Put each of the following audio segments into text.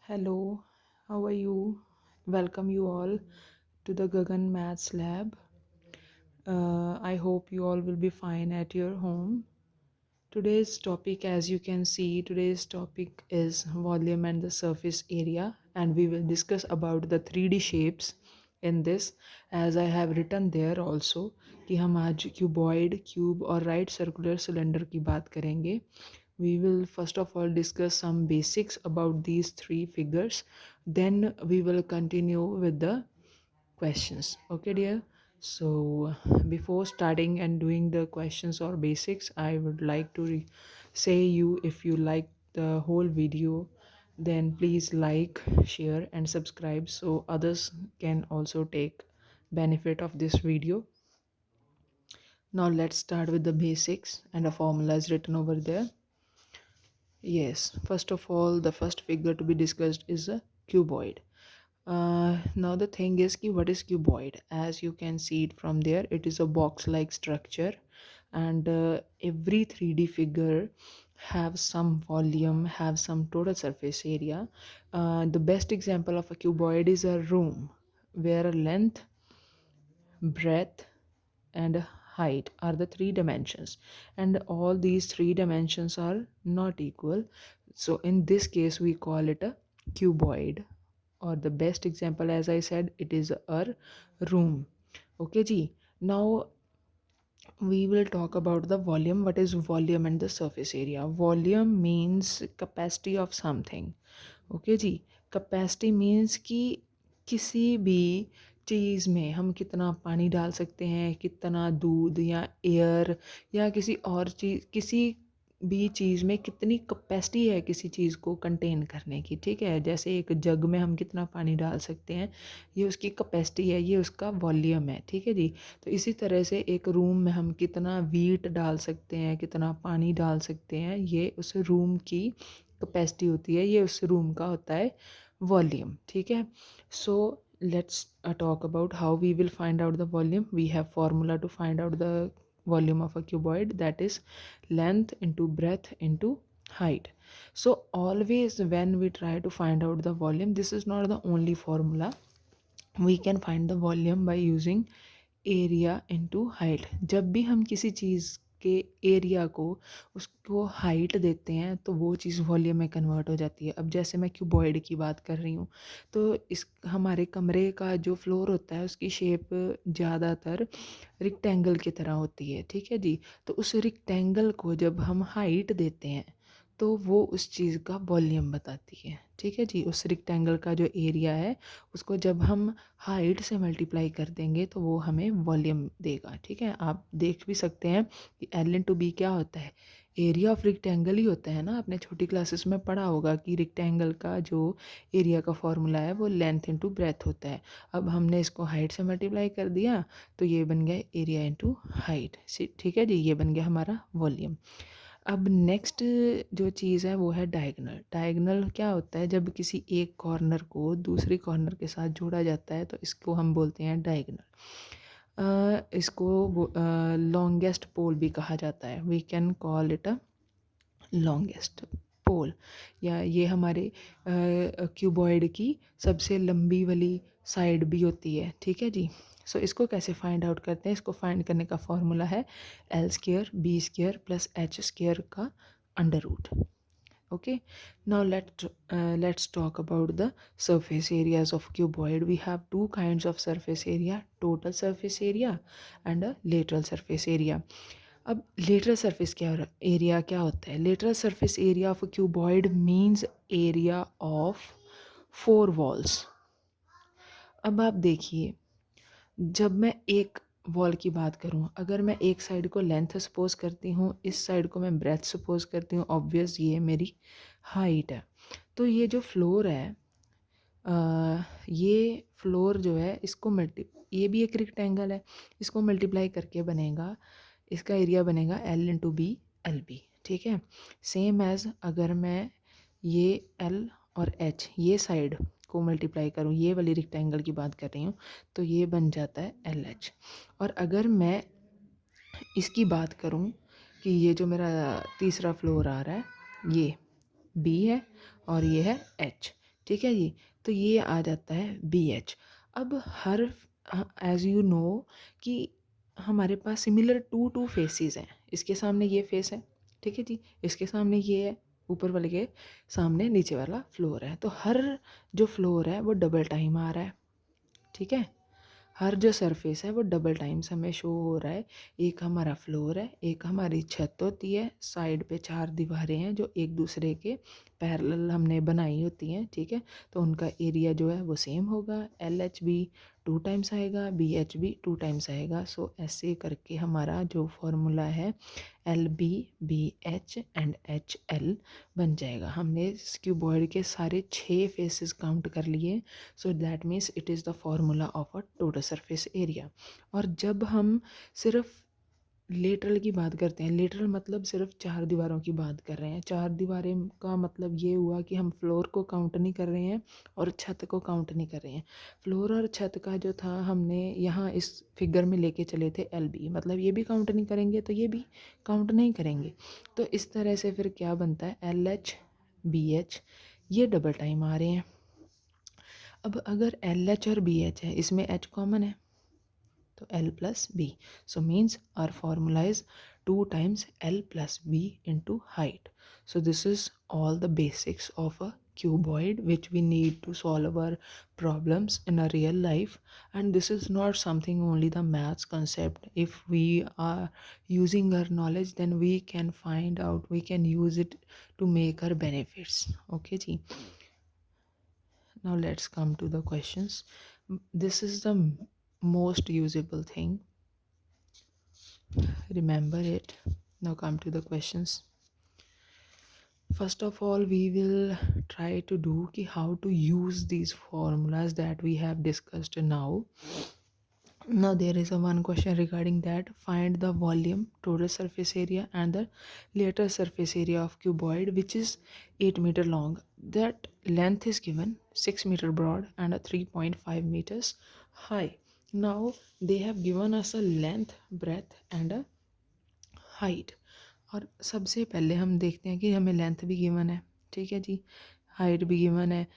Hello, how are you? Welcome you all to the Gagan Maths Lab. I hope you all will be fine at your home. Today's topic, as you can see, today's topic is volume and the surface area, and we will discuss about the 3D shapes in this, as I have written there also कि हम आज cuboid, cube और right circular cylinder की बात करेंगे. We will first of all discuss some basics about these three figures. Then we will continue with the questions. Okay, dear. So before starting and doing the questions or basics, I would like to say you, if you like the whole video, then please like, share and subscribe so others can also take benefit of this video. Now let's start with the basics, and a formula is written over there. Yes, first of all, the first figure to be discussed is a cuboid. Now the thing is ki what is cuboid? As you can see it from there, it is a box-like structure, and every 3D figure have some volume, have some total surface area. The best example of a cuboid is a room where length, breadth and height are the three dimensions, and all these three dimensions are not equal. So in this case we call it a cuboid, or the best example, as I said, it is a room. Okay ji. Now we will talk about the volume. What is volume and the surface area? Volume means capacity of something. Okay जी. Capacity means कि किसी भी चीज़ में हम कितना पानी डाल सकते हैं, कितना दूध या एयर या किसी और चीज़, किसी भी चीज़ में कितनी कैपेसिटी है किसी चीज़ को कंटेन करने की. ठीक है, जैसे एक जग में हम कितना पानी डाल सकते हैं, ये उसकी कैपेसिटी है, ये उसका वॉल्यूम है. ठीक है जी. तो इसी तरह से एक रूम में हम कितना वीट डाल सकते हैं, कितना पानी डाल सकते हैं, ये उस रूम की कैपेसिटी होती है, ये उस रूम का होता है वॉल्यूम. ठीक है. So let's talk about how we will find out the volume. We have formula to find out the volume of a cuboid, that is length into breadth into height. So always when we try to find out the volume, this is not the only formula. We can find the volume by using area into height. जब भी हम किसी चीज़ के area को उसको height देते हैं तो वो चीज़ वॉल्यूम में कन्वर्ट हो जाती है. अब जैसे मैं क्यूबॉइड की बात कर रही हूँ, तो इस हमारे कमरे का जो फ्लोर होता है उसकी शेप ज़्यादातर रिक्टेंगल की तरह होती है. ठीक है जी. तो उस रिक्टेंगल को जब हम हाइट देते हैं तो वो उस चीज़ का वॉल्यूम बताती है. ठीक है जी. उस रिक्टेंगल का जो एरिया है उसको जब हम हाइट से मल्टीप्लाई कर देंगे तो वो हमें वॉल्यूम देगा. ठीक है. आप देख भी सकते हैं कि एल इंटू बी क्या होता है, एरिया ऑफ रिक्टेंगल ही होता है ना. आपने छोटी क्लासेस में पढ़ा होगा कि रिक्टेंगल का जो एरिया का फॉर्मूला है वो लेंथ इंटू ब्रेथ होता है. अब हमने इसको हाइट से मल्टीप्लाई कर दिया तो ये बन गया एरिया इंटू हाइट. ठीक है जी. ये बन गया हमारा वॉल्यूम. अब नेक्स्ट जो चीज़ है वो है डायगनल. डायगनल क्या होता है, जब किसी एक कॉर्नर को दूसरी कॉर्नर के साथ जोड़ा जाता है तो इसको हम बोलते हैं डायगनल. इसको लॉन्गेस्ट पोल भी कहा जाता है. We can call it a longest pole, या ये हमारे क्यूबॉइड की सबसे लंबी वाली साइड भी होती है. ठीक है जी. सो इसको कैसे फाइंड आउट करते हैं? इसको फाइंड करने का फॉर्मूला है L square B square plus H square का under root. Okay, now let's talk about the surface areas of cuboid. We have two kinds of surface area: total surface area and a lateral surface area. अब lateral surface area क्या होता है? Lateral surface area of a cuboid means area of four walls. अब आप देखिए, जब मैं एक वॉल की बात करूं, अगर मैं एक साइड को लेंथ सपोज करती हूं, इस साइड को मैं ब्रेथ सपोज करती हूं, ऑब्वियस ये मेरी हाइट है. तो ये जो फ्लोर है, ये फ्लोर जो है इसको ये भी एक रेक्टेंगल है, इसको मल्टीप्लाई करके बनेगा, इसका एरिया बनेगा L into B L B. ठीक है. सेम एज अगर मैं ये एल और एच ये साइड को मल्टीप्लाई करूँ, ये वाली रेक्टेंगल की बात कर रही हूँ, तो ये बन जाता है एल एच. और अगर मैं इसकी बात करूँ कि ये जो मेरा तीसरा फ्लोर आ रहा है ये बी है और ये है एच. ठीक है जी। तो ये आ जाता है BH। अब हर एज यू नो कि हमारे पास सिमिलर टू फेसेस हैं। इसके सामने ये फेस है, ठीक है जी, इसके सामने ये है, ऊपर वाले के सामने नीचे वाला फ्लोर है। तो हर जो फ्लोर है वो डबल टाइम आ रहा है, ठीक है। हर जो सरफेस है वो डबल टाइम्स हमें शो हो रहा है। एक हमारा फ्लोर है, एक हमारी छत होती है, साइड पे चार दीवारें हैं जो एक दूसरे के पैरेलल हमने बनाई होती हैं, ठीक है। तो उनका एरिया जो है वो सेम होगा। LH भी 2 टाइम्स आएगा, BH भी 2 टाइम्स आएगा। सो ऐसे करके हमारा जो फॉर्मूला है LB BH एंड HL बन जाएगा। हमने इस क्यूबॉइड के सारे 6 फेसेस काउंट कर लिए। So that means it is the formula of a total surface area. और जब हम सिर्फ लेटरल की बात करते हैं, लेटरल मतलब सिर्फ चार दीवारों की बात कर रहे हैं। चार दीवारें का मतलब ये हुआ कि हम फ्लोर को काउंट नहीं कर रहे हैं और छत को काउंट नहीं कर रहे हैं। फ्लोर और छत का जो था हमने यहाँ इस फिगर में लेके चले थे LB, मतलब ये भी काउंट नहीं करेंगे तो ये भी काउंट नहीं करेंगे। तो इस तरह से फिर क्या बनता है, LH BH ये डबल टाइम आ रहे हैं। अब अगर LH और BH है, इसमें H कॉमन है तो L plus B. So means our formula is 2 times L plus B into height. So this is all the basics of a cuboid which we need to solve our problems in a real life. And this is not something only the maths concept. If we are using our knowledge, then we can find out, we can use it to make our benefits. Okay ji. Now let's come to the questions. This is the most usable thing, remember it. Now come to the questions. First of all, we will try to do how to use these formulas that we have discussed now. Now there is a one question regarding that. Find the volume, total surface area and the later surface area of cuboid which is 8 meter long. That length is given 6 meter broad and a 3.5 meters high. Now they have given us a length, breadth and a height. और सबसे पहले हम देखते हैं कि हमें length भी given है, ठीक है जी, हाइट भी गिवन है,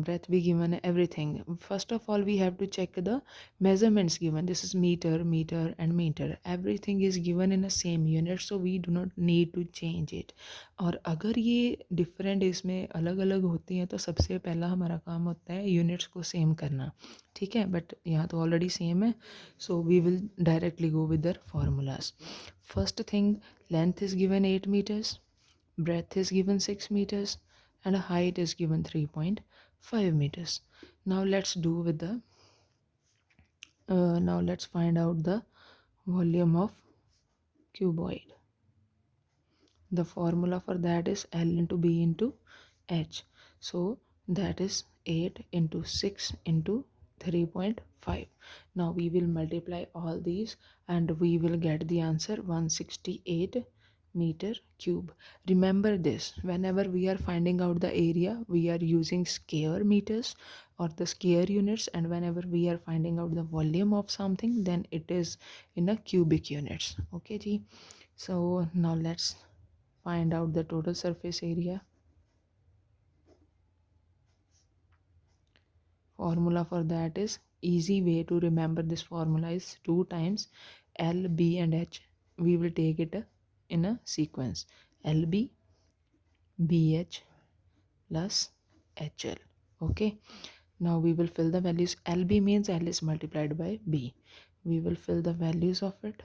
breadth भी given है, everything. First of all we have to check the measurements given. This is meter, meter and meter. Everything is given in a same unit, so we do not need to change it. और अगर ये different इसमें अलग अलग होती हैं तो सबसे पहला हमारा काम होता है यूनिट्स को सेम करना, ठीक है। बट यहाँ तो ऑलरेडी सेम है, so we will directly go with their formulas. First thing, length is given 8 meters, breadth is given 6 meters and a height is given 3.5 meters. Now let's do with the now let's find out the volume of cuboid. The formula for that is L into B into H. So that is 8 into 6 into 3.5. Now we will multiply all these and we will get the answer 168 meter cube. Remember this, whenever we are finding out the area we are using square meters or the square units, and whenever we are finding out the volume of something then it is in a cubic units. Okay ji. So now let's find out the total surface area. Formula for that is, easy way to remember this formula is 2 times L, B and H. We will take it in a sequence, LB BH plus HL. Okay, now we will fill the values. LB means L is multiplied by B. We will fill the values of it,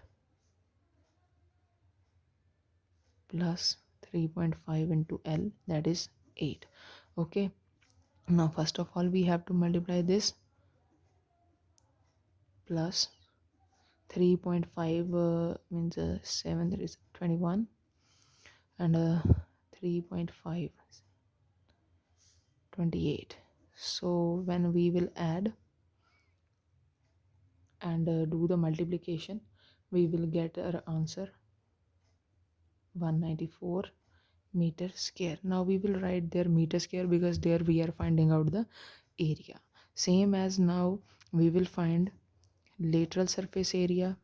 plus 3.5 into L, that is 8. Okay, now first of all we have to multiply this, plus 3.5 means 7, there is 21 and 3.5 28. So when we will add and do the multiplication, we will get our answer 194 meter square. Now we will write their meter square because there we are finding out the area. Same as now we will find lateral surface area,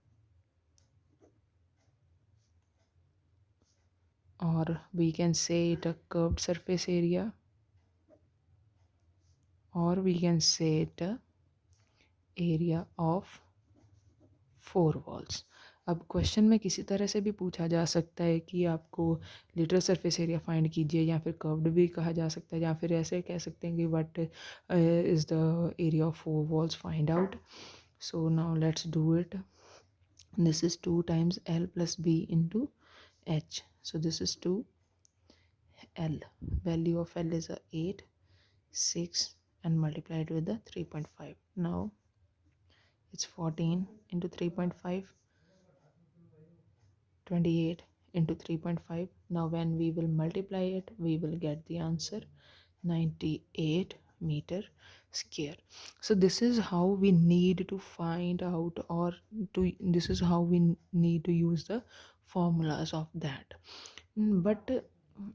or we can say it a curved surface area. or we can say the area of four walls. अब question में किसी तरह से भी पूछा जा सकता है कि आपको लिटरल सरफेस एरिया फाइंड कीजिए, या फिर कर्व्ड भी कहा जा सकता है, या फिर ऐसे कह सकते हैं कि what is the area of four walls, find out. So now let's do it. This is 2 times L plus B into H. So this is 2 L. Value of L is 8, 6 and multiply it with the 3.5. Now it's 14 into 3.5, 28 into 3.5. Now when we will multiply it, we will get the answer 98 meter square. So this is how we need to find out, or this is how we need to use the formulas of that. But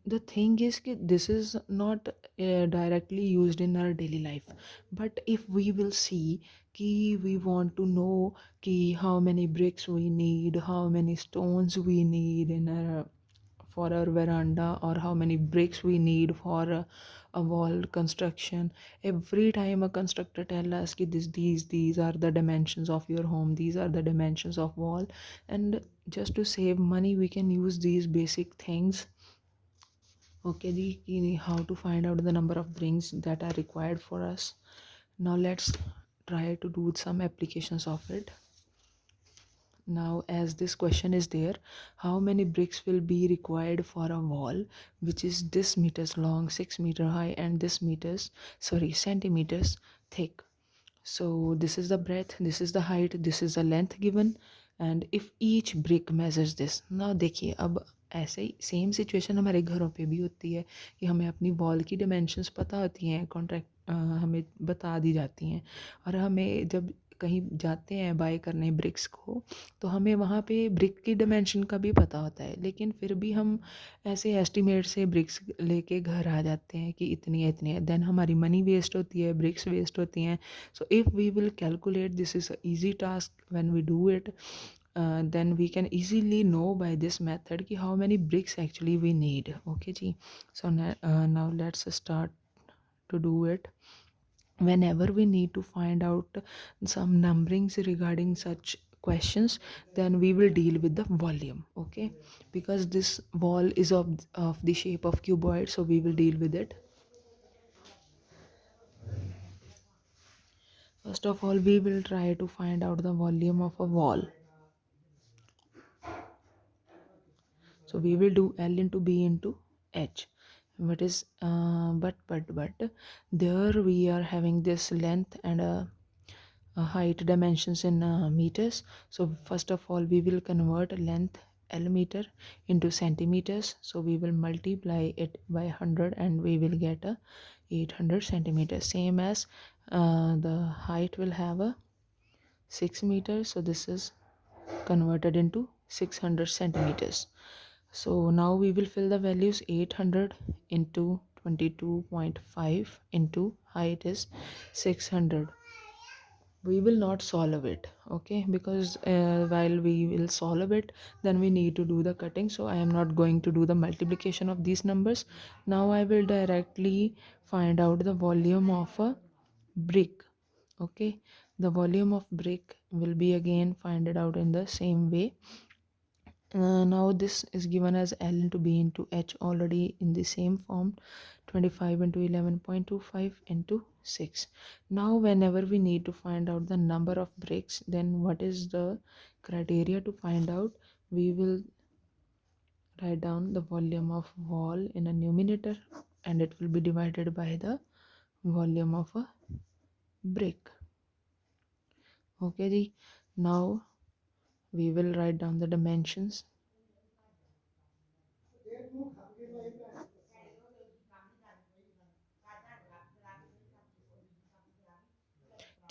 the thing is that this is not directly used in our daily life. But if we will see कि we want to know कि how many bricks we need, how many stones we need in our for our veranda, or how many bricks we need for a wall construction. Every time a constructor tell us कि these are the dimensions of your home, these are the dimensions of wall, and just to save money we can use these basic things. Okay ji, how to find out the number of bricks that are required for us. Now let's try to do some applications of it. Now as this question is there, how many bricks will be required for a wall which is this meters long, 6 meter high, and this centimeters thick. So this is the breadth, this is the height, this is the length given, and if each brick measures this. Now देखिए, अब ऐसे ही same situation हमारे घरों पे भी होती है कि हमें अपनी वॉल की डिमेंशंस पता होती हैं, कॉन्ट्रैक्ट हमें बता दी जाती हैं, और हमें जब कहीं जाते हैं बाय करने ब्रिक्स को, तो हमें वहाँ पे ब्रिक की डिमेंशन का भी पता होता है, लेकिन फिर भी हम ऐसे एस्टिमेट से ब्रिक्स लेके घर आ जाते हैं कि इतनी है, देन हमारी मनी वेस्ट होती है, ब्रिक्स वेस्ट होती हैं. So if we will calculate, this is an easy task when we do it, then we can easily know by this method ki how many bricks actually we need. Okay ji. So now let's start to do it. Whenever we need to find out some numberings regarding such questions, then we will deal with the volume. Okay, because this wall is of the shape of cuboid, so we will deal with it. First of all, we will try to find out the volume of a wall. So we will do L into B into H. What is but there we are having this length and height dimensions in meters. So first of all, we will convert length L meter into centimeters. So we will multiply it by 100 and we will get a 800 centimeters. Same as the height will have a 6 meters. So this is converted into 600 centimeters. So now we will fill the values. 800 into 22.5 into height is 600. We will not solve it, okay, because while we will solve it, then we need to do the cutting, so I am not going to do the multiplication of these numbers. Now I will directly find out the volume of a brick. Okay, the volume of brick will be again find it out in the same way. Now this is given as L into B into H already in the same form, 25 into 11.25 into 6. Now whenever we need to find out the number of bricks, then what is the criteria to find out? We will write down the volume of wall in a numerator and it will be divided by the volume of a brick. Okay ji. Now we will write down the dimensions.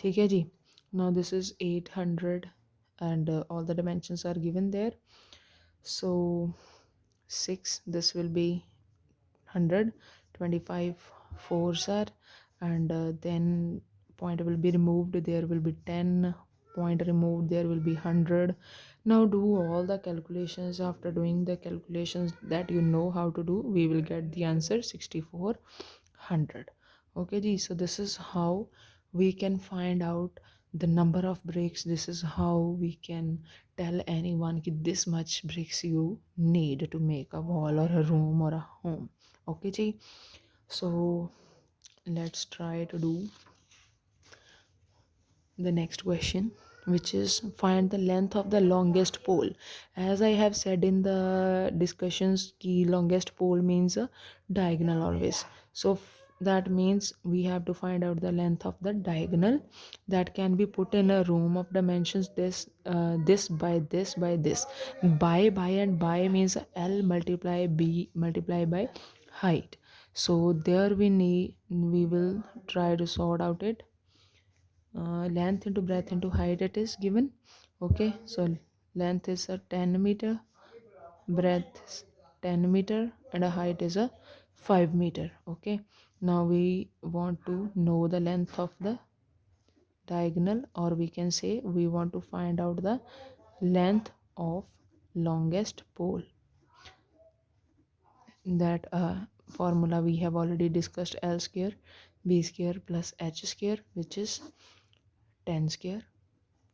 ठीक है जी. Now this is 800 and all the dimensions are given there. So 6, this will be 100, 25 fours are, and then point will be removed, there will be 10, point removed, there will be 100. Now do all the calculations. After doing the calculations that you know how to do, we will get the answer 6400. Okay ji, so this is how we can find out the number of bricks. This is how we can tell anyone that this much bricks you need to make a wall or a room or a home. Okay ji, so let's try to do the next question, which is find the length of the longest pole. As I have said in the discussions, key longest pole means a diagonal always. So that means we have to find out the length of the diagonal that can be put in a room of dimensions this by this by this. By and by means L multiply B multiply by height. So there we will try to sort out it. Length into breadth into height it is given. Okay, so length is a 10 meter, breadth is 10 meter, and a height is a 5 meter. Okay, now we want to know the length of the diagonal, or we can say we want to find out the length of longest pole. That formula we have already discussed: L square B square plus H square, which is 10 square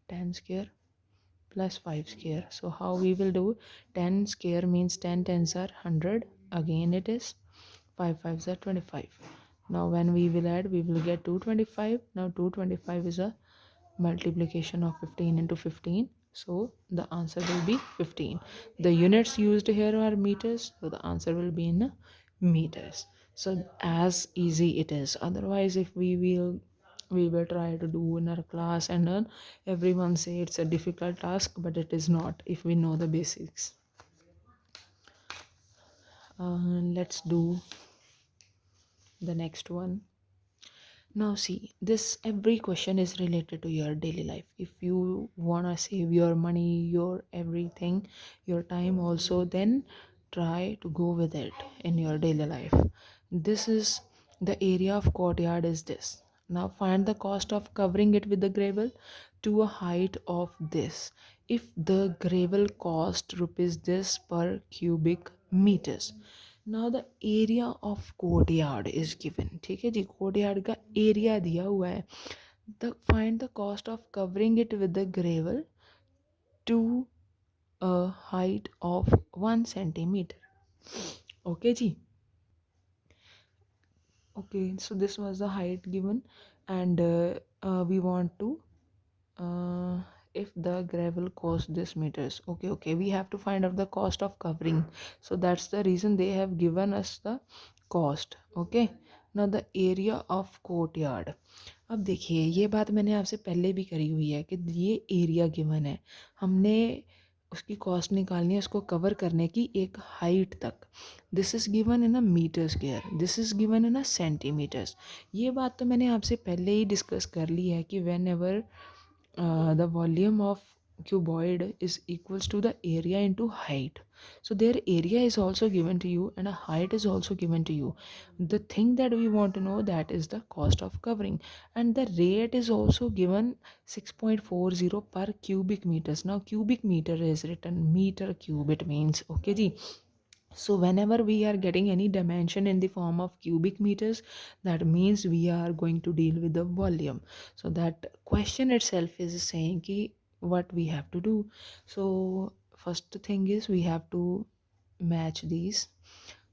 10 square plus 5 square. So how we will do? 10 square means 10 tens are 100, again it is 5 fives are 25. Now when we will add, we will get 225. Now 225 is a multiplication of 15 into 15, so the answer will be 15. The units used here are meters, so the answer will be in meters. So as easy it is. Otherwise, if we will try to do in our class, and everyone say it's a difficult task, but it is not if we know the basics. Let's do the next one. Now see, this every question is related to your daily life. If you wanna save your money, your everything, your time also, then try to go with it in your daily life. This is the area of courtyard is this. Now find the cost of covering it with the gravel to a height of this. If the gravel cost rupees this per cubic meters. Now the area of courtyard is given. ठीक है जी, courtyard का area दिया हुआ है. The find the cost of covering it with the gravel to a height of 1 centimeter. Okay जी. Okay, so this was the height given, and we want to uh, if the gravel cost this meters. Okay, we have to find out the cost of covering, so that's the reason they have given us the cost. Okay, now the area of courtyard. अब देखिए, ये बात मैंने आपसे पहले भी करी हुई है कि ये एरिया गिवन है, हमने उसकी कॉस्ट निकालनी है उसको कवर करने की एक हाइट तक. This is given in a meter square, this is given in a centimeters. ये बात तो मैंने आपसे पहले ही डिस्कस कर ली है कि when ever the volume of cuboid is equals to the area into height. So their area is also given to you and a height is also given to you. The thing that we want to know, that is the cost of covering, and the rate is also given 6.40 per cubic meters. Now cubic meter is written, meter cube it means. Okay ji. So whenever we are getting any dimension in the form of cubic meters, that means we are going to deal with the volume. So that question itself is saying ki what we have to do. So first thing is we have to match these.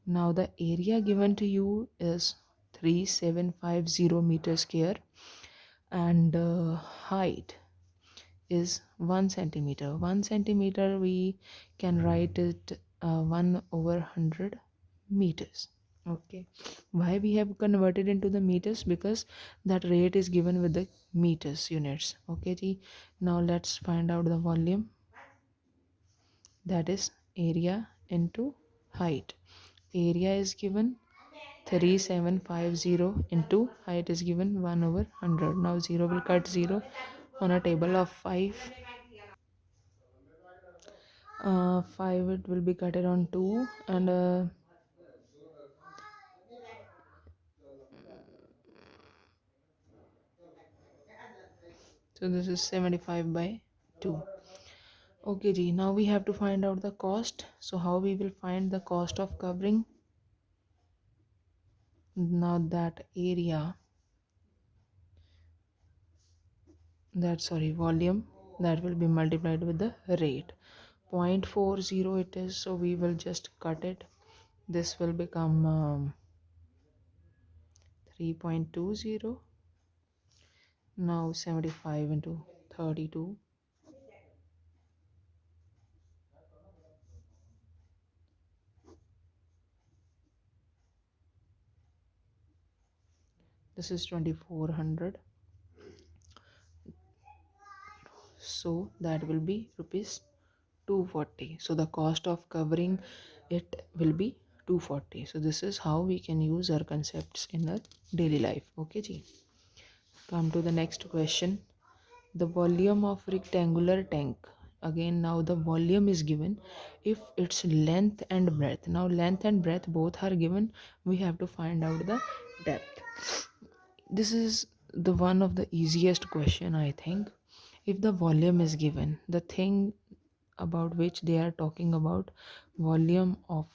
Now the area given to you is 3750 meters square, and height is 1 centimeter. 1 centimeter we can write it 1 over 100 meters. Okay, why we have converted into the meters? Because that rate is given with the meters units. Okay ji. Now let's find out the volume, that is area into height. Area is given 3750 into height is given 1 over 100. Now 0 will cut 0 on a table of 5. 5 it will be cutted on 2, and so this is 75 by 2. Okay ji, now we have to find out the cost. So how we will find the cost of covering? Now that area, that sorry volume, that will be multiplied with the rate. 0.40 it is, so we will just cut it. This will become 3.20. Now 75 into 32. This is 2400. So that will be rupees 240. So the cost of covering it will be 240. So this is how we can use our concepts in our daily life. Okay ji. Come to the next question. The volume of rectangular tank. Again, now the volume is given if its length and breadth. Now length and breadth both are given. We have to find out the depth. This is the one of the easiest question, I think. If the volume is given, the thing about which they are talking about, volume of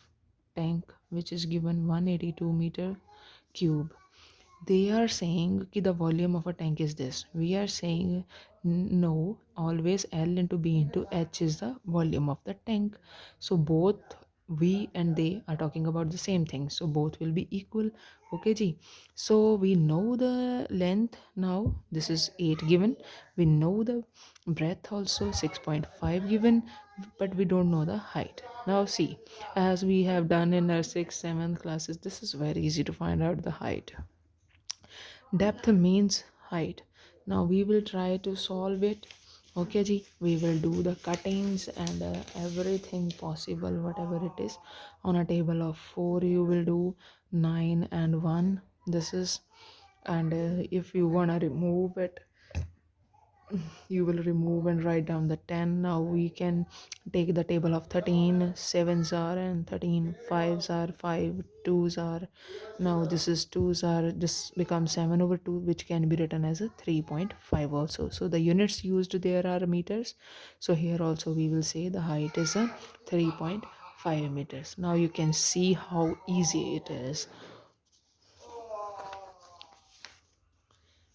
tank, which is given 182 meter cube. They are saying कि the volume of a tank is this. We are saying no, always L into B into H is the volume of the tank. So both we and they are talking about the same thing. So both will be equal. Okay, ji. So we know the length now. This is 8 given. We know the breadth also 6.5 given, but we don't know the height. Now see, as we have done in our 6th, 7th classes, this is very easy to find out the height. Depth means height. Now we will try to solve it. Okay ji, we will do the cuttings and everything possible, whatever it is. On a table of 4 you will do 9 and 1. This is, and if you want to remove it, you will remove and write down the 10. Now we can take the table of 13. 7s are, and 13 5s are, 5 2s are. Now this is 2s are, this becomes 7 over 2, which can be written as a 3.5 also. So the units used there are meters. So here also we will say the height is a 3.5 meters. Now you can see how easy it is.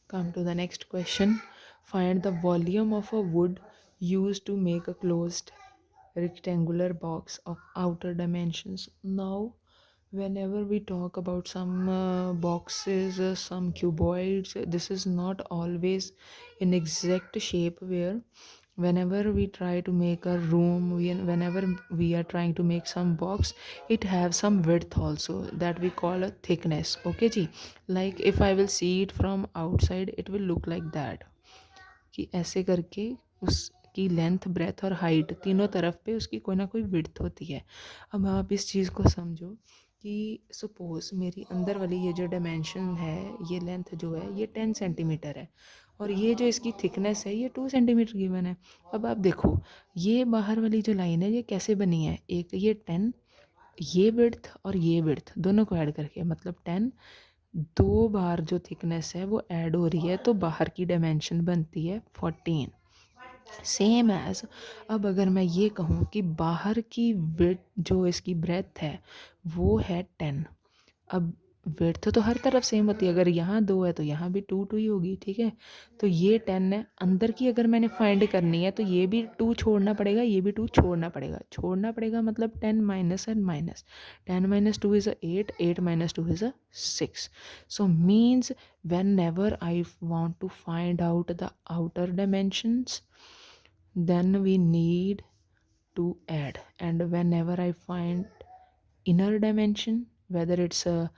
Come to the next question. Find the volume of a wood used to make a closed rectangular box of outer dimensions. Now, whenever we talk about some boxes, some cuboids, this is not always in exact shape, where whenever we try to make a room, whenever we are trying to make some box, it have some width also, that we call a thickness. Okay ji, like if I will see it from outside, it will look like that, कि ऐसे करके उसकी length, breath और height तीनों तरफ पे उसकी कोई ना कोई विड्थ होती है. अब आप इस चीज़ को समझो कि सपोज मेरी अंदर वाली ये जो डायमेंशन है, ये लेंथ जो है ये 10 सेंटीमीटर है, और ये जो इसकी थिकनेस है ये 2 सेंटीमीटर गिवन है. अब आप देखो ये बाहर वाली जो लाइन है ये कैसे बनी है, एक ये 10, ये विड्थ और ये विड्थ दोनों को ऐड करके, मतलब 10 दो बार जो थिकनेस है वो ऐड हो रही है, तो बाहर की डायमेंशन बनती है 14. सेम एज, अब अगर मैं ये कहूँ कि बाहर की विड्थ जो इसकी ब्रेथ है वो है 10. अब विड्थ तो हर तरफ सेम होती है, अगर यहाँ 2 है तो यहाँ भी 2 2 ही होगी, ठीक है. तो ये 10 है, अंदर की अगर मैंने फाइंड करनी है तो ये भी 2 छोड़ना पड़ेगा, ये भी 2 छोड़ना पड़ेगा, मतलब 10 minus and minus. 10 minus 2 is a 8, 8 minus 2 is a 6. So means whenever I want to find out the outer dimensions, then we need to add, and whenever I find inner dimension, whether it's a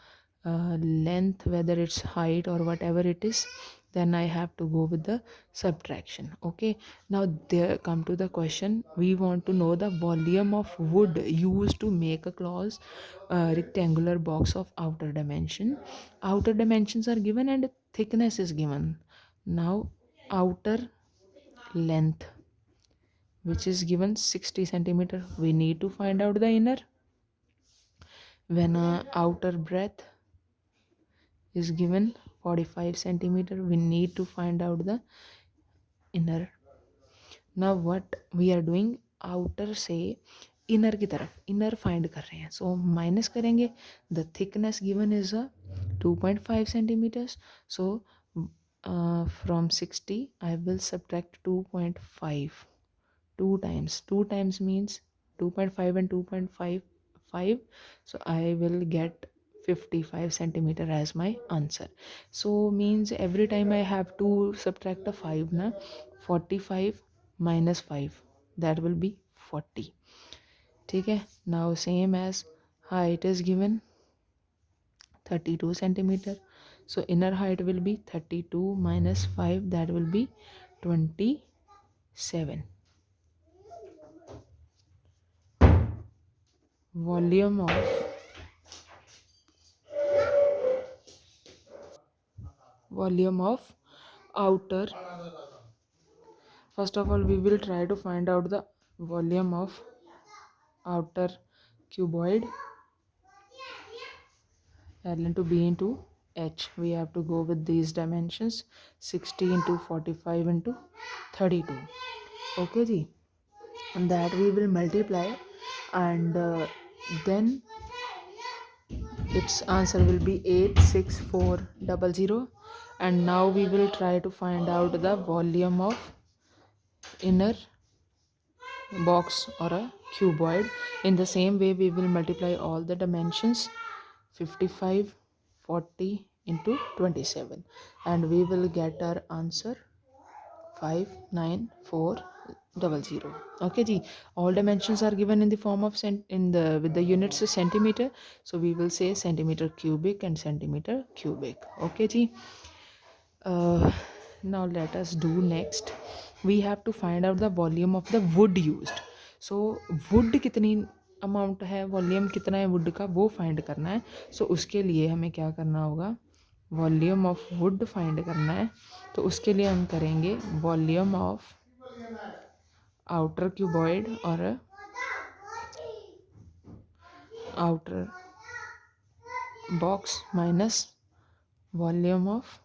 length, whether it's height or whatever it is, then I have to go with the subtraction. Okay, now there come to the question. We want to know the volume of wood used to make a closed rectangular box of outer dimension. Outer dimensions are given and thickness is given. Now outer length, which is given 60 centimeter, we need to find out the inner. When outer breadth is given 45 centimeter, we need to find out the inner. Now what we are doing, outer से inner की तरफ, inner find कर रहे हैं, so minus करेंगे. The thickness given is a 2.5 centimeters. So from 60 I will subtract 2.5. 2 times 2 times means 2.5 and 2.55, so I will get 55 centimeter as my answer. So means every time I have to subtract a 5 na. 45 minus 5, that will be 40. ठीक है. Now same as height is given 32 centimeter, so inner height will be 32 minus 5, that will be 27. Volume of outer, first of all we will try to find out the volume of outer cuboid. L into B into H, we have to go with these dimensions, 60 into 45 into 32. Okay ji, and that we will multiply, and then its answer will be 86400. And now we will try to find out the volume of inner box or a cuboid. In the same way we will multiply all the dimensions, 55, 40 into 27, and we will get our answer 59400. Okay ji, all dimensions are given in the form of with the units centimeter, so we will say centimeter cubic and centimeter cubic. Okay ji. Now let us do next. We have to find out the volume of the wood used. So wood कितनी amount है, volume कितना है would का, वो find करना है. सो उसके लिए हमें क्या करना होगा, वॉल्यूम ऑफ वुड फाइंड करना है. तो उसके लिए हम करेंगे वॉल्यूम ऑफ आउटर क्यूबॉइड और outer box minus volume of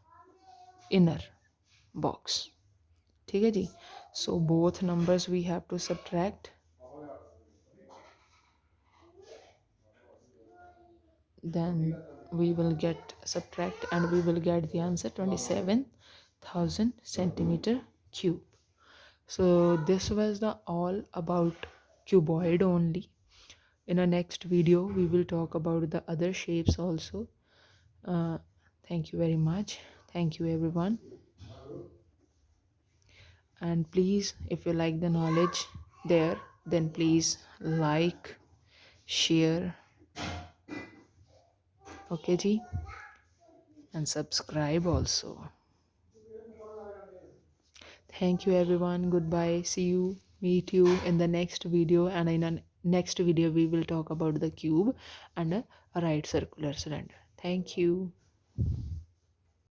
inner box. ठीक है जी. So both numbers we have to subtract, then we will get subtract and we will get the answer 27,000 centimeter cube. So this was the all about cuboid only. In our next video we will talk about the other shapes also. Thank you very much. Thank you everyone, and please, if you like the knowledge there, then please like, share, okay ji, and subscribe also. Thank you everyone. Goodbye. See you. Meet you in the next video. And in the next video, we will talk about the cube and a right circular cylinder. Thank you.